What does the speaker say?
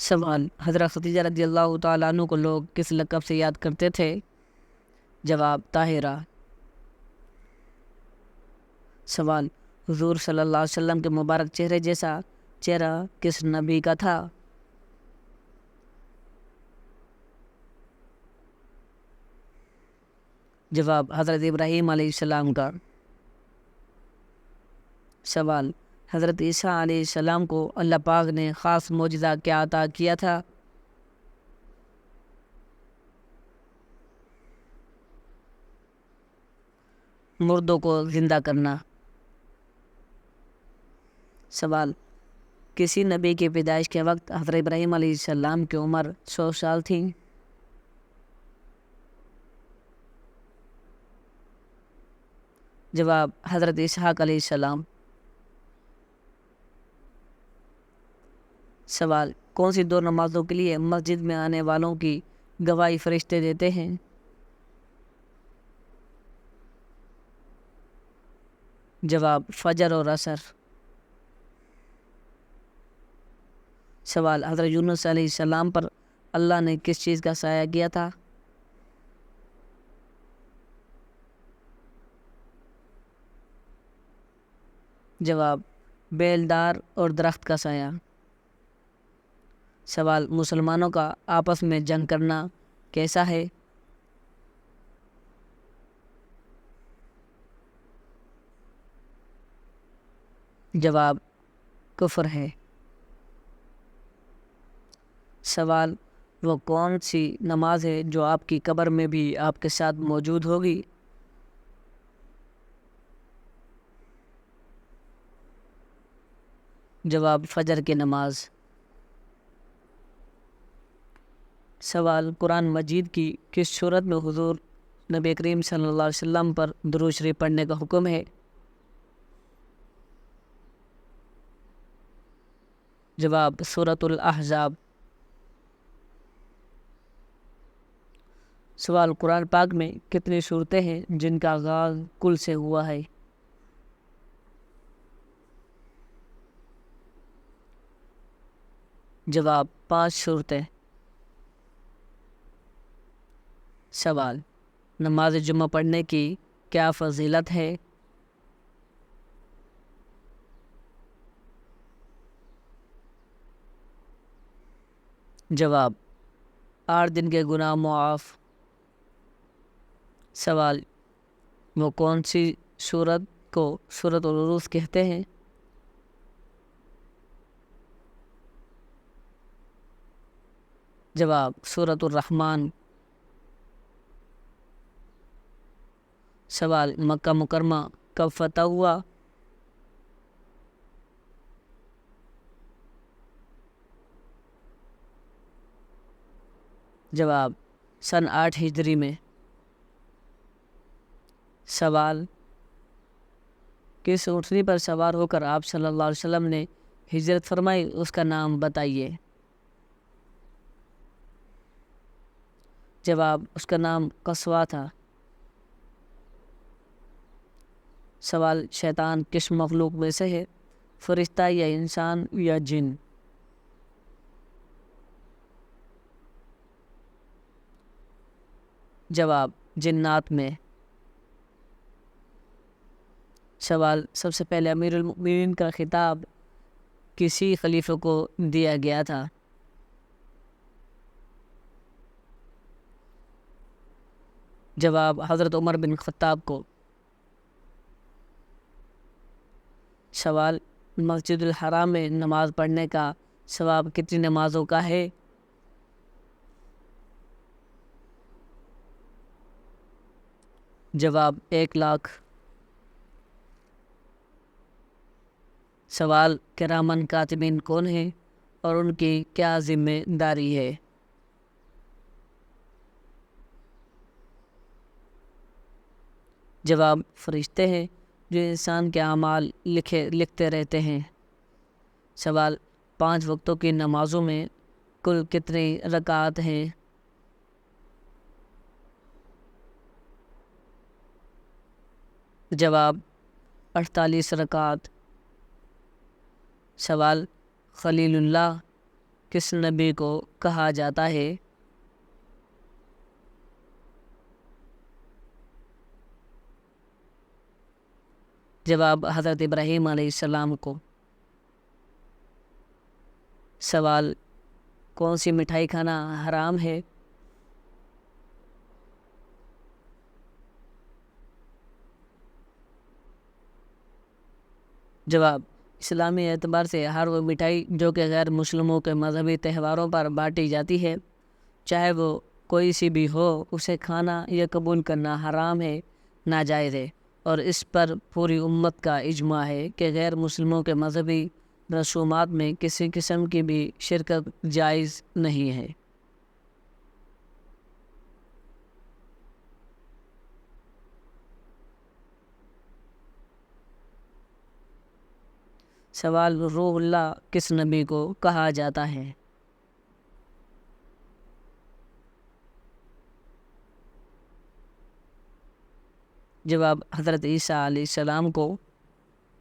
سوال: حضرت خدیجہ رضی اللہ تعالیٰ عنہ کو لوگ کس لقب سے یاد کرتے تھے؟ جواب: طاہرہ۔ سوال: حضور صلی اللہ علیہ وسلم کے مبارک چہرے جیسا چہرہ کس نبی کا تھا؟ جواب: حضرت ابراہیم علیہ السلام کا۔ سوال: حضرت عیسیٰ علیہ السلام کو اللہ پاک نے خاص معجزہ کیا عطا کیا تھا؟ مردوں کو زندہ کرنا۔ سوال: کسی نبی کی پیدائش کے وقت حضرت ابراہیم علیہ السلام کی عمر 100 سال تھی؟ جواب: حضرت اسحاق علیہ السلام۔ سوال: کون سی دو نمازوں کے لیے مسجد میں آنے والوں کی گواہی فرشتے دیتے ہیں؟ جواب: فجر اور عصر۔ سوال: حضرت یونس علیہ السلام پر اللہ نے کس چیز کا سایہ کیا تھا؟ جواب: بیلدار اور درخت کا سایہ۔ سوال: مسلمانوں کا آپس میں جنگ کرنا کیسا ہے؟ جواب: کفر ہے۔ سوال: وہ کون سی نماز ہے جو آپ کی قبر میں بھی آپ کے ساتھ موجود ہوگی؟ جواب: فجر کی نماز۔ سوال: قرآن مجید کی کس صورت میں حضور نبی کریم صلی اللہ علیہ وسلم پر درود شریف پڑھنے کا حکم ہے؟ جواب: سورۃ الاحزاب۔ سوال: قرآن پاک میں کتنی صورتیں ہیں جن کا آغاز کل سے ہوا ہے؟ جواب: 5 صورتیں۔ سوال: نماز جمعہ پڑھنے کی کیا فضیلت ہے؟ جواب: 8 دن کے گناہ معاف۔ سوال: وہ کون سی سورت کو سورۃ العروج کہتے ہیں؟ جواب: سورۃ الرحمن۔ سوال: مکہ مکرمہ کب فتح ہوا؟ جواب: سن 8 ہجری میں۔ سوال: کس اونٹنی پر سوار ہو کر آپ صلی اللہ علیہ وسلم نے ہجرت فرمائی، اس کا نام بتائیے؟ جواب: اس کا نام قصوہ تھا۔ سوال: شیطان کس مخلوق میں سے ہے، فرشتہ یا انسان یا جن؟ جواب: جنات میں۔ سوال: سب سے پہلے امیر المؤمنین کا خطاب کسی خلیفہ کو دیا گیا تھا؟ جواب: حضرت عمر بن خطاب کو۔ سوال: مسجد الحرام میں نماز پڑھنے کا ثواب کتنی نمازوں کا ہے؟ جواب: 1,00,000۔ سوال: کرامن کاتبین کون ہیں اور ان کی کیا ذمہ داری ہے؟ جواب: فرشتے ہیں جو انسان کے اعمال لکھتے رہتے ہیں۔ سوال: 5 وقتوں کی نمازوں میں کل کتنی رکعات ہیں؟ جواب: 48 رکعات۔ سوال: خلیل اللہ کس نبی کو کہا جاتا ہے؟ جواب حضرت ابراہیم علیہ السلام کو۔ سوال، کون سی مٹھائی کھانا حرام ہے؟ جواب، اسلامی اعتبار سے ہر وہ مٹھائی جو کہ غیر مسلموں کے مذہبی تہواروں پر بانٹی جاتی ہے، چاہے وہ کوئی سی بھی ہو، اسے کھانا یا قبول کرنا حرام ہے، ناجائز ہے، اور اس پر پوری امت کا اجماع ہے کہ غیر مسلموں کے مذہبی رسومات میں کسی قسم کی بھی شرکت جائز نہیں ہے۔ سوال، روح اللہ کس نبی کو کہا جاتا ہے؟ جواب، حضرت عیسیٰ علیہ السلام کو۔